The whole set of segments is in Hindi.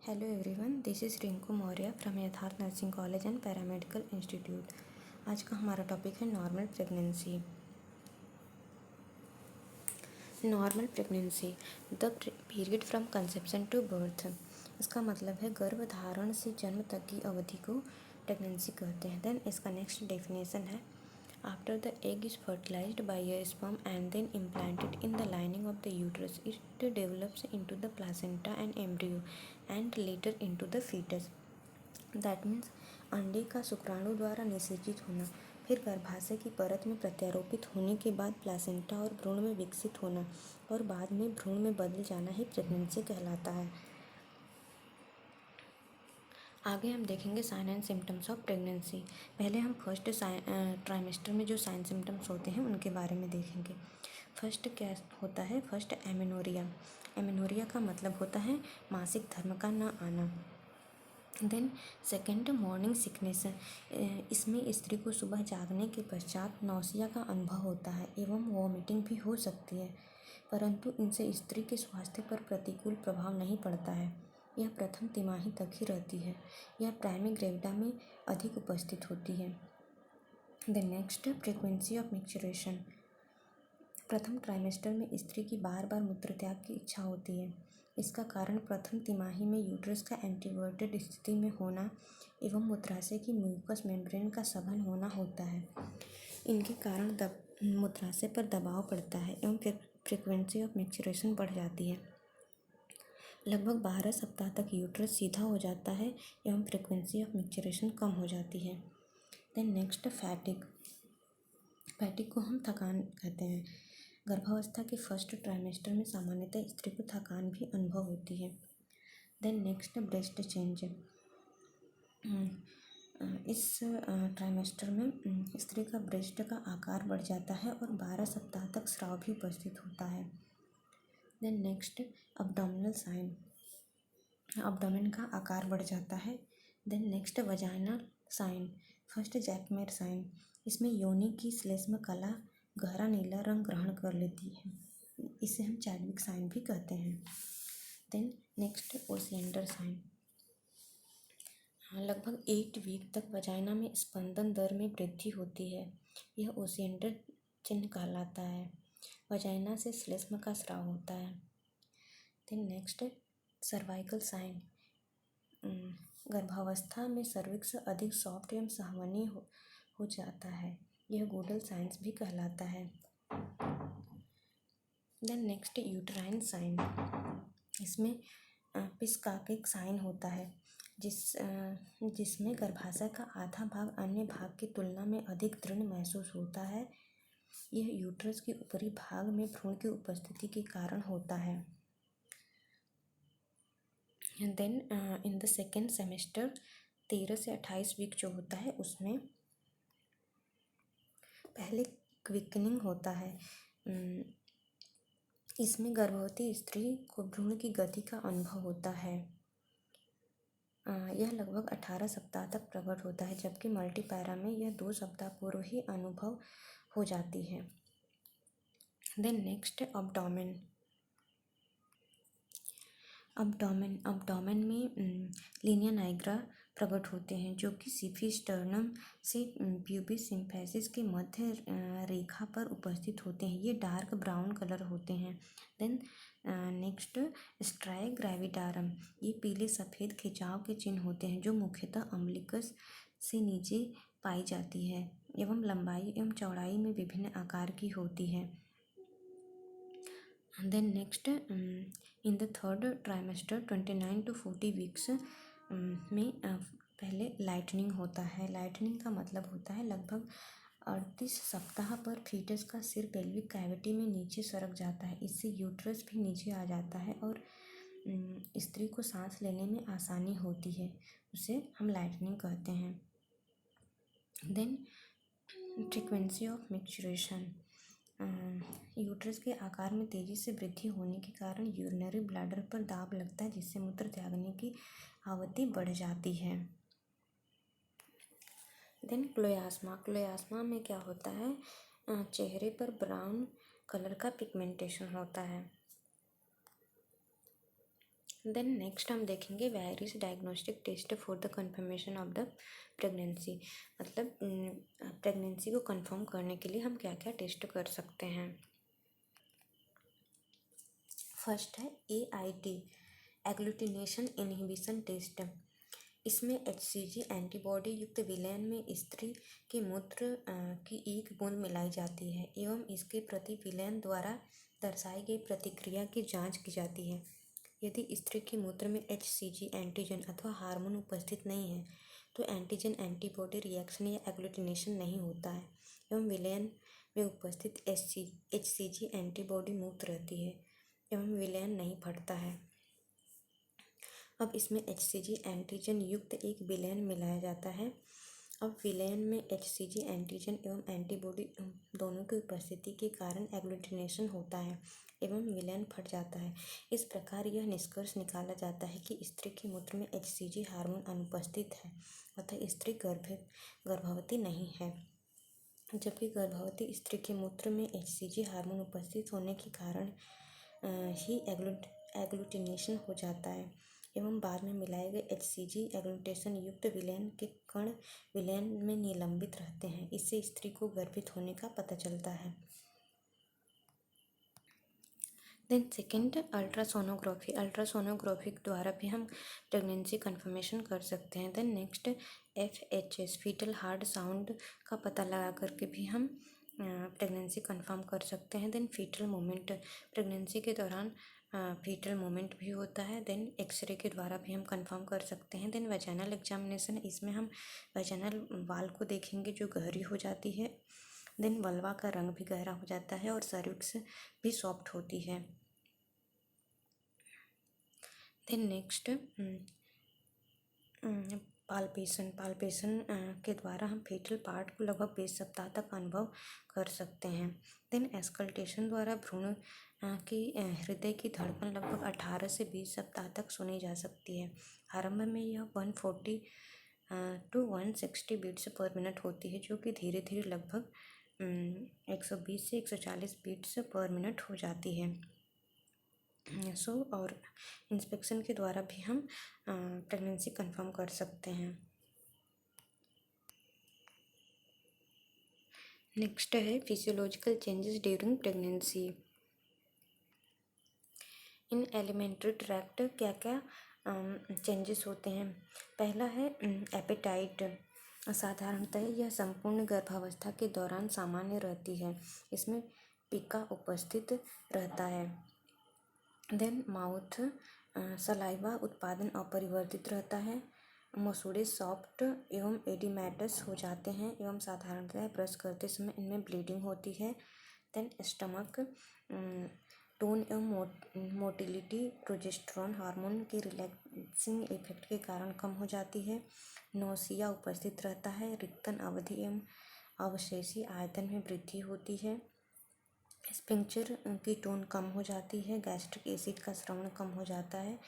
Hello everyone, this is Rinku Maurya from Yatharth nursing college and paramedical institute. आज का हमारा टॉपिक है normal pregnancy. Normal pregnancy the period from conception to birth. इसका मतलब है गर्भधारण से जन्म तक की अवधि को प्रेगनेंसी कहते हैं। देन इसका नेक्स्ट डेफिनेशन है after the egg is fertilised by a sperm and then implanted in the lining of the uterus it develops into the placenta and embryo and later into the foetus. That means अंडे का शुक्राणु द्वारा निषेचित होना, फिर गर्भाशय की परत में प्रत्यारोपित होने के बाद प्लासेंटा और भ्रूण में विकसित होना और बाद में भ्रूण में बदल जाना ही प्रेगनेंसी कहलाता है। आगे हम देखेंगे sign and symptoms of pregnancy. पहले हम फर्स्ट ट्राइमेस्टर में जो साइन सिम्टम्स होते हैं उनके बारे में देखेंगे। फर्स्ट क्या होता है? First amenorrhoea. एमेनोरिया का मतलब होता है मासिक धर्म का न आना। Then second morning sickness. इसमें स्त्री को सुबह जागने के पश्चात नौसिया का अनुभव होता है एवं वॉमिटिंग भी हो सकती है, परंतु इनसे स्त्री के स्वास्थ्य पर प्रतिकूल प्रभाव नहीं पड़ता है। यह प्रथम तिमाही तक ही रहती है। यह प्राइमी ग्रेविडा में अधिक उपस्थित होती है। The next frequency of micturition. प्रथम ट्राइमेस्टर में स्त्री की बार बार मूत्रत्याग की इच्छा होती है। इसका कारण प्रथम तिमाही में यूट्रस का एंटीवर्टेड स्थिति में होना एवं मूत्राशय की म्यूकस मेम्ब्रेन का सघन होना होता है। इनके कारण मूत्राशय पर दबाव पड़ता है एवं फ्रीक्वेंसी ऑफ मिक्सचरेशन बढ़ जाती है। लगभग 12 सप्ताह तक यूट्रस सीधा हो जाता है एवं फ्रीक्वेंसी ऑफ मिक्सचरेशन कम हो जाती है। Then next fatigue. फैटिग को हम थकान कहते हैं। गर्भावस्था के फर्स्ट ट्राइमेस्टर में सामान्यतः स्त्री को थकान भी अनुभव होती है। Then next breast change. इस ट्राइमेस्टर में स्त्री का ब्रेस्ट का आकार बढ़ जाता है और 12 सप्ताह तक स्राव भी उपस्थित होता है। Then next abdominal sign. Abdomen का आकार बढ़ जाता है। Then next vaginal sign. First Jacquemier sign. इसमें योनि की श्लेष्म कला गहरा नीला रंग ग्रहण कर लेती है। इसे हम चैडविक साइन भी कहते हैं। Then next Osiander sign. लगभग 8 वीक तक वजाइना में स्पंदन दर में वृद्धि होती है। यह ओसिएंडर चिन्ह कहलाता है। वजाइना से श्लेष्म का स्राव होता है। Then next cervical sign. गर्भावस्था में सर्विक्स अधिक सॉफ्ट एवं सहवनीय हो जाता है। यह गूडल साइंस भी कहलाता है। Then next uterine sign. इसमें पिस्काकिक साइन होता है जिसमें गर्भाशय का आधा भाग अन्य भाग की तुलना में अधिक दृढ़ महसूस होता है। यह यूट्रस के ऊपरी भाग में भ्रूण की उपस्थिति के कारण होता है। Then in the second semester 13 से 28 वीक जो होता है उसमें पहले क्विकनिंग होता है। इसमें गर्भवती स्त्री को भ्रूण की गति का अनुभव होता है। यह लगभग 18 सप्ताह तक प्रकट होता है, जबकि मल्टीपैरा में यह 2 सप्ताह पूर्व ही अनुभव हो जाती है। Then next abdomen. अब्डोमेन में लीनिया नाइग्रा प्रकट होते हैं जो कि सीफी स्टर्नम से प्यूबिस सिम्फैसिस के मध्य रेखा पर उपस्थित होते हैं। ये डार्क ब्राउन कलर होते हैं। Then next स्ट्राई ग्रेविडारम। ये पीले सफ़ेद खिंचाव के चिन्ह होते हैं जो मुख्यतः अम्बिलिकस से नीचे पाई जाती है एवं लंबाई एवं चौड़ाई में विभिन्न आकार की होती है। Then next in the third trimester 29 to 40 weeks में पहले लाइटनिंग होता है। लाइटनिंग का मतलब होता है लगभग 38 सप्ताह पर फीटस का सिर पेल्विक कैविटी में नीचे सरक जाता है। इससे यूट्रस भी नीचे आ जाता है और स्त्री को सांस लेने में आसानी होती है। उसे हम लाइटनिंग कहते हैं। Then frequency of micturition. Uterus के आकार में तेज़ी से वृद्धि होने के कारण यूरिनरी ब्लैडर पर दाब लगता है जिससे मूत्र त्यागने की आवृत्ति बढ़ जाती है। देन क्लोयास्मा। क्लोयास्मा में क्या होता है? चेहरे पर ब्राउन कलर का पिगमेंटेशन होता है। देन नेक्स्ट हम देखेंगे various diagnostic test for the confirmation of the pregnancy. मतलब प्रेगनेंसी को कंफर्म करने के लिए हम क्या क्या टेस्ट कर सकते हैं। फर्स्ट है AIT, एग्लूटिनेशन इनहिबिशन टेस्ट। इसमें HCG एंटीबॉडी युक्त विलयन में स्त्री के मूत्र की एक बूंद मिलाई जाती है एवं इसके प्रति विलयन द्वारा दर्शाई गई प्रतिक्रिया की जांच की जाती है। यदि स्त्री के मूत्र में HCG एंटीजन अथवा हार्मोन उपस्थित नहीं है तो एंटीजन एंटीबॉडी रिएक्शन या एग्लूटिनेशन नहीं होता है एवं विलयन में उपस्थित HCG एंटीबॉडी मुक्त रहती है एवं विलयन नहीं फटता है। अब इसमें HCG एंटीजन युक्त एक विलयन मिलाया जाता है। अब विलयन में HCG एंटीजन एवं एंटीबॉडी दोनों की उपस्थिति के कारण एग्लूटिनेशन होता है एवं विलयन फट जाता है। इस प्रकार यह निष्कर्ष निकाला जाता है कि स्त्री के मूत्र में HCG हार्मोन अनुपस्थित है अतः स्त्री गर्भवती नहीं है। जबकि गर्भवती स्त्री के मूत्र में HCG हार्मोन उपस्थित होने के कारण ही एग्लूटिनेशन हो जाता है एवं बाद में मिलाए गए HCG एग्लूटेशन युक्त विलयन के कण विलयन में निलंबित रहते हैं। इससे स्त्री को गर्भित होने का पता चलता है। Then second ultrasonography. अल्ट्रासोनोग्राफी द्वारा भी हम प्रेगनेंसी कंफर्मेशन कर सकते हैं। Then next FHS, fetal heart sound का पता लगा करके भी हम प्रेगनेंसी कंफर्म कर सकते हैं। देन फीटल मोमेंट, प्रेगनेंसी के दौरान फीटल मोमेंट भी होता है। देन एक्सरे के द्वारा भी हम कंफर्म कर सकते हैं। देन वैजाइनल एग्जामिनेशन, इसमें हम वैजाइनल वाल को देखेंगे जो गहरी हो जाती है। देन वल्वा का रंग भी गहरा हो जाता है और सर्विक्स भी सॉफ्ट होती है। देन नेक्स्ट पाल्पेशन के द्वारा हम फीटल पार्ट को लगभग 20 सप्ताह तक अनुभव कर सकते हैं। देन एस्कल्टेशन द्वारा भ्रूण की हृदय की धड़कन लगभग 18 से 20 सप्ताह तक सुनी जा सकती है। आरंभ में यह 140 to 160 बीट्स पर मिनट होती है जो कि धीरे धीरे लगभग 120 से 140 बीट्स पर मिनट हो जाती है। और इंस्पेक्शन के द्वारा भी हम प्रेगनेंसी कंफर्म कर सकते हैं। नेक्स्ट है physiological changes during pregnancy. In alimentary tract क्या क्या चेंजेस होते हैं। पहला है एपेटाइट। साधारणतः यह संपूर्ण गर्भावस्था के दौरान सामान्य रहती है। इसमें पिका उपस्थित रहता है। देन माउथ सलाइवा उत्पादन अपरिवर्तित रहता है। मसूड़े सॉफ्ट एवं एडिमेटस हो जाते हैं एवं साधारणतः ब्रश करते समय इनमें ब्लीडिंग होती है। देन स्टमक टोन एवं मोटिलिटी प्रोजेस्टेरोन हार्मोन के रिलैक्सिंग इफेक्ट के कारण कम हो जाती है। नौसिया उपस्थित रहता है। रिक्तन अवधि एवं अवशेषी आयतन में वृद्धि होती है। स्पिंक्चर की टोन कम हो जाती है। गैस्ट्रिक एसिड का स्रावन कम हो जाता है।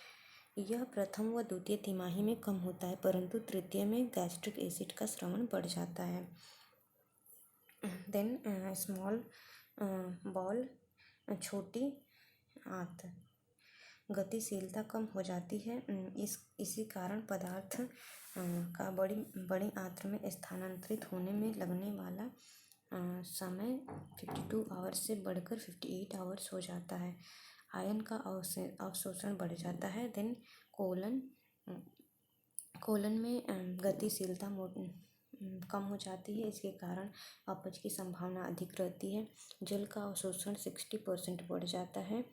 यह प्रथम व द्वितीय तिमाही में कम होता है परंतु तृतीय में गैस्ट्रिक एसिड का स्रावन बढ़ जाता है। देन स्मॉल बॉल, छोटी आंत, गतिशीलता कम हो जाती है। इसी कारण पदार्थ का बड़ी आंत्र में स्थानांतरित होने में लगने वाला समय 52 आवर्स से बढ़कर 58 आवर्स हो जाता है। आयन का अवशोषण बढ़ जाता है। देन कोलन में गतिशीलता कम हो जाती है। इसके कारण अपच की संभावना अधिक रहती है। जल का अवशोषण 60% बढ़ जाता है।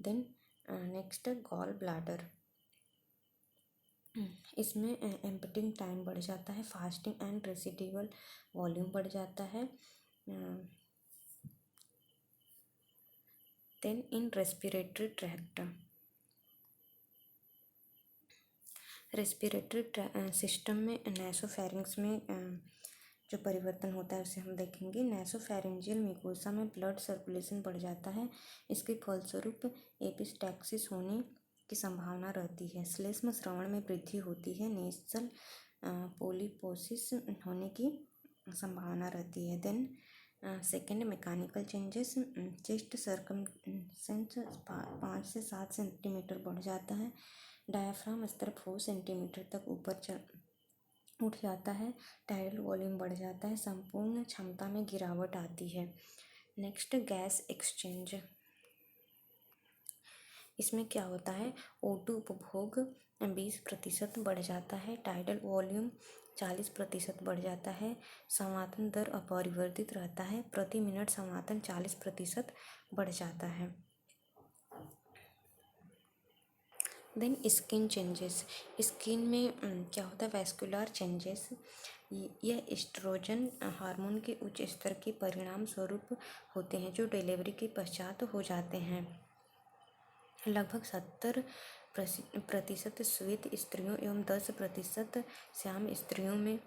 देन नेक्स्ट गॉल ब्लैडर, इसमें एम्पटिंग टाइम बढ़ जाता है। फास्टिंग एंड रेसिडिवल वॉल्यूम बढ़ जाता है। देन इन रेस्पिरेटरी ट्रैक्ट, रेस्पिरेटरी सिस्टम में नैसोफैरिंग्स में जो परिवर्तन होता है उसे हम देखेंगे। नैसोफैरिंजियल म्यूकोसा में ब्लड सर्कुलेशन बढ़ जाता है। इसके फलस्वरूप एपिस्टैक्सिस होने की संभावना रहती है। श्लेष्म श्रवण में वृद्धि होती है। नेसल पोलिपोसिस होने की संभावना रहती है। Then second mechanical changes, chest circumference 5 से 7 सेंटीमीटर बढ़ जाता है। डायाफ्राम स्तर 4 सेंटीमीटर तक ऊपर उठ जाता है। टाइडल वॉल्यूम बढ़ जाता है। संपूर्ण क्षमता में गिरावट आती है। नेक्स्ट गैस एक्सचेंज, इसमें क्या होता है, O2 उपभोग 20% बढ़ जाता है। टाइडल वॉल्यूम 40% बढ़ जाता है। संवातन दर अपरिवर्तित रहता है। प्रति मिनट संवातन 40% बढ़ जाता है। देन स्किन चेंजेस, स्किन में क्या होता है, वैस्कुलर चेंजेस, यह एस्ट्रोजन हार्मोन के उच्च स्तर के परिणाम स्वरूप होते हैं जो डिलीवरी के पश्चात हो जाते हैं। लगभग 70% श्वेत स्त्रियों एवं 10% श्याम स्त्रियों में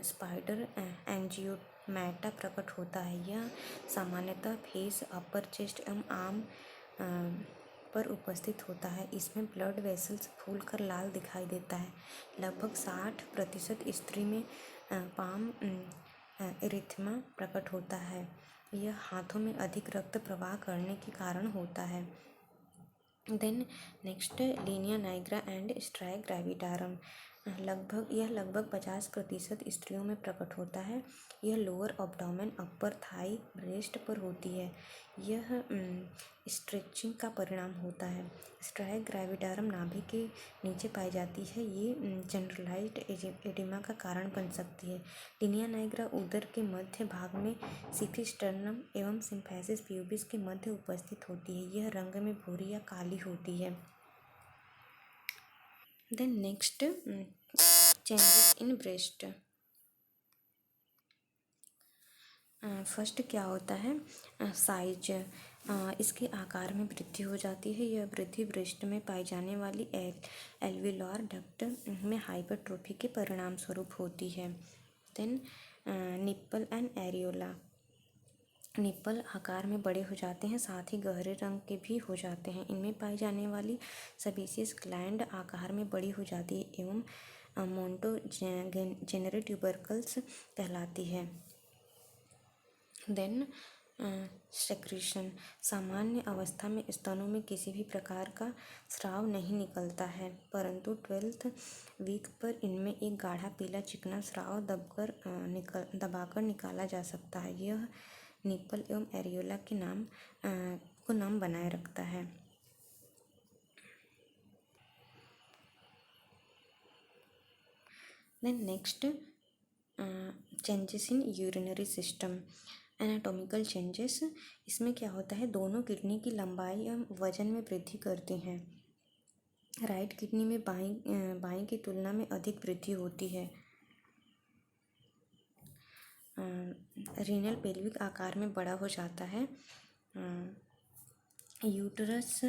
स्पाइडर एंजियोमेटा प्रकट होता है। यह सामान्यतः फेस, अपर चेस्ट एवं आर्म पर उपस्थित होता है। इसमें ब्लड वेसल्स फूलकर लाल दिखाई देता है। लगभग 60% स्त्री में पाम इरिथ्मा प्रकट होता है। यह हाथों में अधिक रक्त प्रवाह करने के कारण होता है। Then next linea nigra and striae gravidarum, लगभग 50% स्त्रियों में प्रकट होता है। यह lower abdomen, upper thigh, breast पर होती है। यह स्ट्रेचिंग का परिणाम होता है। स्ट्राइक ग्रेविडारम नाभि के नीचे पाई जाती है। ये जनरलाइज्ड एडिमा का कारण बन सकती है। लीनिया नाइग्रा उदर के मध्य भाग में सिफिस्टर्नम एवं सिम्फेसिस प्यूबिस के मध्य उपस्थित होती है। यह रंग में भूरी या काली होती है। Then next changes in breast, first क्या होता है, साइज, इसके आकार में वृद्धि हो जाती है। यह वृद्धि ब्रेस्ट में पाई जाने वाली एल्वियोलार डक्ट में हाइपरट्रोफी के परिणाम स्वरूप होती है। Then nipple and areola, nipple आकार में बड़े हो जाते हैं, साथ ही गहरे रंग के भी हो जाते हैं। इनमें पाई जाने वाली सबीसियस ग्लैंड आकार में बड़ी हो जाती है एवं मोंटोजेनरी ट्यूबरकल्स कहलाती है। देन सेक्रीशन, सामान्य अवस्था में स्तनों में किसी भी प्रकार का स्राव नहीं निकलता है, परंतु 12th वीक पर इनमें एक गाढ़ा पीला चिकना स्राव दबाकर निकाला जा सकता है। यह निप्पल एवं एरियोला के नाम बनाए रखता है। Then next changes in urinary system, anatomical changes, इसमें क्या होता है, दोनों किडनी की लंबाई एवं वजन में वृद्धि करते हैं। राइट किडनी में बाईं की तुलना में अधिक वृद्धि होती है। रीनल पेल्विक आकार में बड़ा हो जाता है। यूटरस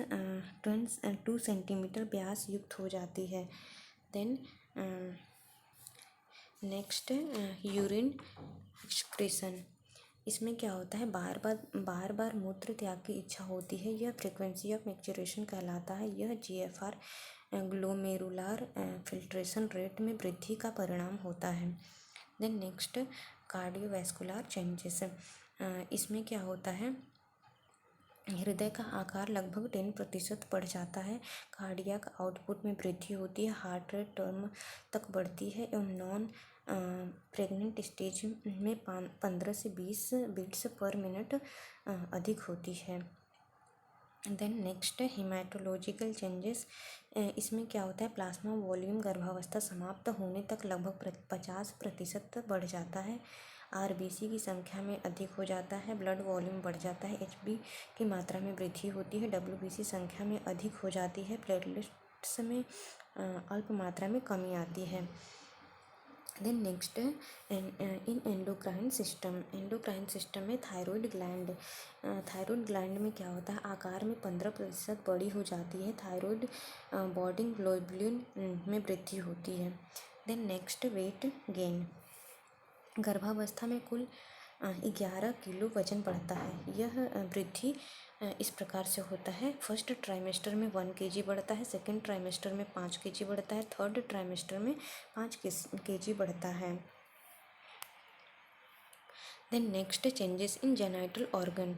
2 सेंटीमीटर व्यास युक्त हो जाती है। देन नेक्स्ट यूरिन एक्सक्रीशन, इसमें क्या होता है, बार बार मूत्र त्याग की इच्छा होती है। यह फ्रीक्वेंसी ऑफ मैक्चुरेशन कहलाता है। यह GFR ग्लोमेरुलार फिल्ट्रेशन रेट में वृद्धि का परिणाम होता है। देन नेक्स्ट कार्डियोवैस्कुलर चेंजेस, इसमें क्या होता है, हृदय का आकार लगभग 10% बढ़ जाता है। कार्डियक आउटपुट में वृद्धि होती है। हार्ट रेट टर्म तक बढ़ती है एवं नॉन प्रेग्नेंट स्टेज में 15 से 20 बीट्स पर मिनट अधिक होती है। देन नेक्स्ट हेमाटोलॉजिकल चेंजेस, इसमें क्या होता है, प्लाज्मा वॉल्यूम गर्भावस्था समाप्त होने तक लगभग 50% बढ़ जाता है। RBC की संख्या में अधिक हो जाता है। ब्लड वॉल्यूम बढ़ जाता है। HB की मात्रा में वृद्धि होती है। WBC संख्या में अधिक हो जाती है। प्लेटलेट्स में अल्प मात्रा में कमी आती है। Then next in endocrine system में थायराइड ग्लैंड में क्या होता है, आकार में 15% बड़ी हो जाती है। थायराइड बॉडी ग्लोबुलिन में वृद्धि होती है। देन नेक्स्ट वेट गेन, गर्भावस्था में कुल 11 किलो वजन बढ़ता है। यह वृद्धि इस प्रकार से होता है, फर्स्ट ट्राइमेस्टर में 1 kg बढ़ता है, सेकेंड ट्राइमेस्टर में 5 kg बढ़ता है, थर्ड ट्राइमेस्टर में 5 kg बढ़ता है। Then next changes in genital organ.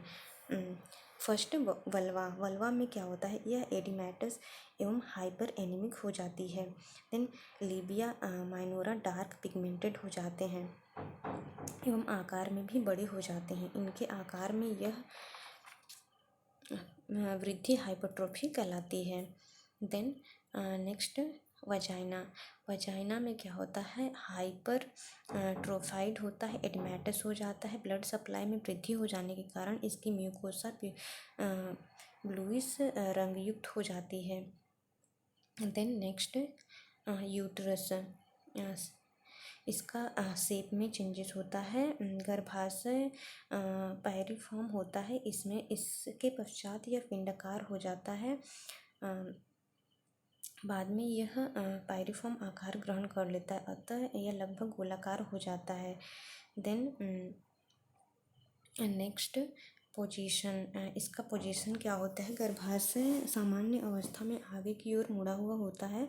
First vulva में क्या होता है, यह एडिमेटस एवं हाइपर एनीमिक हो जाती है। Then labia minora dark pigmented हो जाते हैं एवं आकार में भी बड़े हो जाते हैं। इनके आकार में यह वृद्धि हाइपरट्रोफी कहलाती है। देन नेक्स्ट वजाइना में क्या होता है, हाइपर ट्रोफाइड होता है, एडिमेटस हो जाता है। ब्लड सप्लाई में वृद्धि हो जाने के कारण इसकी म्यूकोसा ब्लूइश रंगयुक्त हो जाती है। देन नेक्स्ट यूट्रस, इसका शेप में चेंजेस होता है, गर्भाशय पायरिफॉर्म होता है इसमें। इसके पश्चात यह पिंडाकार हो जाता है, बाद में यह पायरिफॉर्म आकार ग्रहण कर लेता है, अतः यह लगभग गोलाकार हो जाता है। देन नेक्स्ट पोजीशन, इसका पोजीशन क्या होता है, गर्भाशय सामान्य अवस्था में आगे की ओर मुड़ा हुआ होता है।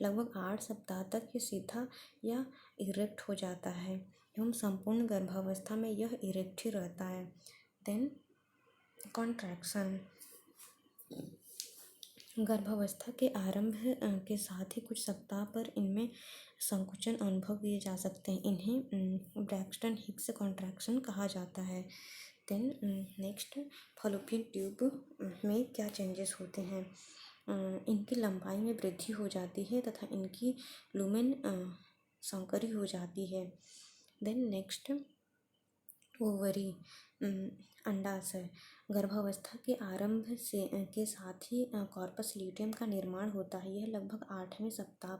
लगभग 8 सप्ताह तक ये सीधा या इरेक्ट हो जाता है एवं संपूर्ण गर्भावस्था में यह इरेक्ट ही रहता है। देन कॉन्ट्रैक्शन, गर्भावस्था के आरंभ के साथ ही कुछ सप्ताह पर इनमें संकुचन अनुभव किए जा सकते हैं। इन्हें ब्रैक्सटन हिक्स कॉन्ट्रैक्शन कहा जाता है। देन नेक्स्ट फलोपियन ट्यूब में क्या चेंजेस होते हैं, इनकी लंबाई में वृद्धि हो जाती है तथा इनकी लुमेन संकरी हो जाती है। देन नेक्स्ट ओवरी, अंडाशय, गर्भावस्था के आरंभ से के साथ ही कॉर्पस ल्यूटियम का निर्माण होता है। यह लगभग 8वें सप्ताह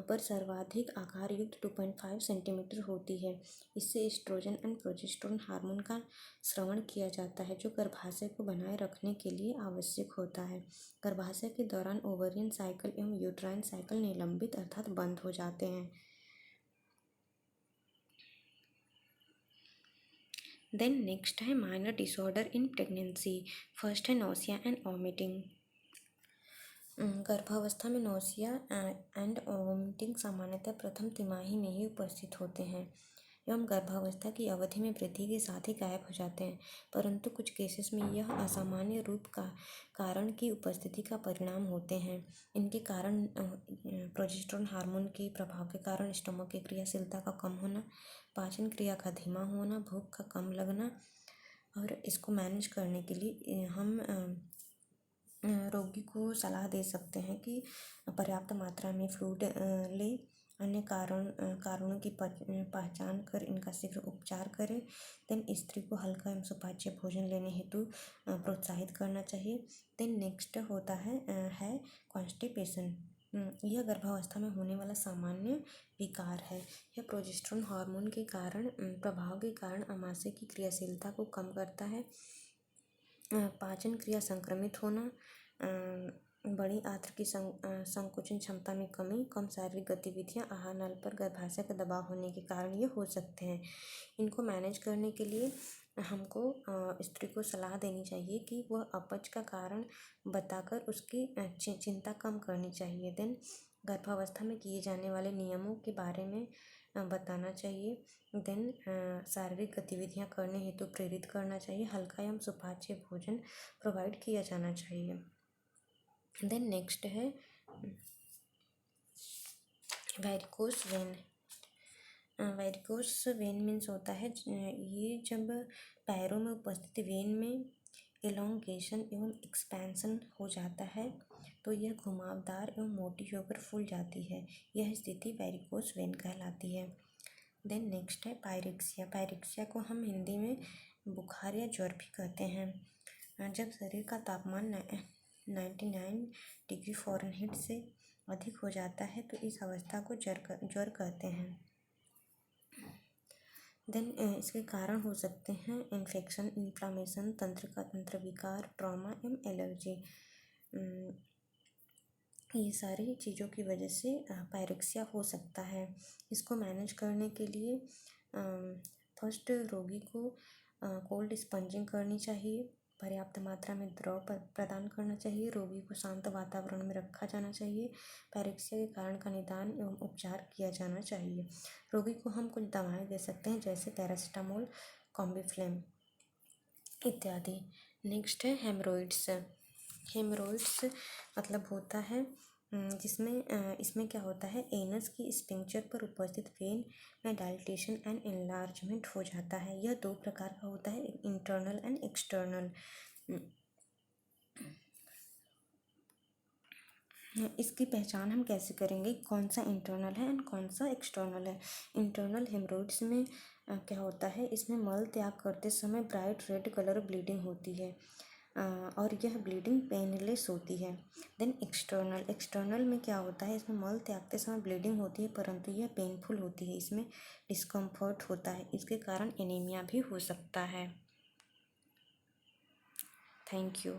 पर सर्वाधिक आकार युक्त 2.5 सेंटीमीटर होती है। इससे एस्ट्रोजन एंड प्रोजेस्टेरोन हार्मोन का स्रवण किया जाता है, जो गर्भाशय को बनाए रखने के लिए आवश्यक होता है। गर्भाशय के दौरान ओवरियन साइकिल एवं यूट्राइन साइकिल निलंबित अर्थात बंद हो जाते हैं। देन नेक्स्ट है minor disorder in pregnancy. First है नोसिया एंड वॉमिटिंग। गर्भावस्था में नोसिया एंड वॉमिटिंग सामान्यतः प्रथम तिमाही में ही उपस्थित होते हैं एवं गर्भावस्था की अवधि में वृद्धि के साथ ही गायब हो जाते हैं, परंतु कुछ केसेस में यह असामान्य रूप का कारण की उपस्थिति का परिणाम होते हैं। इनके कारण प्रोजेस्टेरोन हार्मोन के प्रभाव के कारण स्टमक की क्रियाशीलता का कम होना, पाचन क्रिया का धीमा होना, भूख का कम लगना, और इसको मैनेज करने के लिए हम रोगी को सलाह दे सकते हैं कि पर्याप्त मात्रा में फ्लूइड ले, अन्य कारणों की पहचान कर इनका शीघ्र उपचार करें। देन स्त्री को हल्का एवं सुपाच्य भोजन लेने हेतु प्रोत्साहित करना चाहिए। देन नेक्स्ट होता है कॉन्स्टिपेशन। यह गर्भावस्था में होने वाला सामान्य विकार है। यह प्रोजेस्टेरोन हार्मोन के कारण प्रभाव के कारण आमाशय की क्रियाशीलता को कम करता है। पाचन क्रिया संक्रमित होना, बड़ी आंत्र की संकुचन क्षमता में कमी, कम शारीरिक गतिविधियां, आहार नाल पर गर्भाशय का दबाव होने के कारण ये हो सकते हैं। इनको मैनेज करने के लिए हमको स्त्री को सलाह देनी चाहिए कि वह अपच का कारण बताकर उसकी चिंता कम करनी चाहिए। देन गर्भावस्था में किए जाने वाले नियमों के बारे में बताना चाहिए। देन शारीरिक गतिविधियां करने हेतु प्रेरित करना चाहिए। हल्का एवं सुपाच्य भोजन प्रोवाइड किया जाना चाहिए। देन नेक्स्ट है varicose when. Varicose when means होता है ये जब पैरों में उपस्थित वेन में एलोंगेशन एवं एक्सपेंशन हो जाता है तो यह घुमावदार एवं मोटी होकर फूल जाती है। यह स्थिति वेरिकोस वेन कहलाती है। देन नेक्स्ट है पायरेक्सिया। पायरेक्सिया को हम हिंदी में बुखार या ज्वर भी कहते हैं। जब शरीर का तापमान 99 डिग्री फ़ारेनहीट से अधिक हो जाता है तो इस अवस्था को ज्वर कहते हैं। देन इसके कारण हो सकते हैं इन्फेक्शन, इन्फ्लामेशन, तंत्रिका तंत्र विकार, ट्रॉमा एवं एलर्जी। ये सारी चीज़ों की वजह से पायरेक्सिया हो सकता है। इसको मैनेज करने के लिए फर्स्ट रोगी को कोल्ड स्पंजिंग करनी चाहिए, पर्याप्त मात्रा में द्रव प्रदान करना चाहिए, रोगी को शांत वातावरण में रखा जाना चाहिए, पायरेक्सिया के कारण का निदान एवं उपचार किया जाना चाहिए। रोगी को हम कुछ दवाएं दे सकते हैं जैसे पैरासीटामोल, कॉम्बीफ्लेम इत्यादि। नेक्स्ट है हेमरोइड्स। हेमरोइड्स मतलब होता है जिसमें इसमें क्या होता है, एनस की स्पिंक्चर पर उपस्थित वेन में डायलेटेशन एंड एनलार्जमेंट हो जाता है। यह दो प्रकार का होता है, इंटरनल एंड एक्सटर्नल। इसकी पहचान हम कैसे करेंगे, कौन सा इंटरनल है एंड कौन सा एक्सटर्नल है। इंटरनल हेमरोइड्स में क्या होता है, इसमें मल त्याग करते समय ब्राइट रेड कलर ब्लीडिंग होती है और यह ब्लीडिंग पेनलेस होती है। देन एक्सटर्नल में क्या होता है, इसमें मल त्यागते समय ब्लीडिंग होती है परंतु यह पेनफुल होती है, इसमें डिस्कम्फर्ट होता है, इसके कारण एनीमिया भी हो सकता है। Thank you.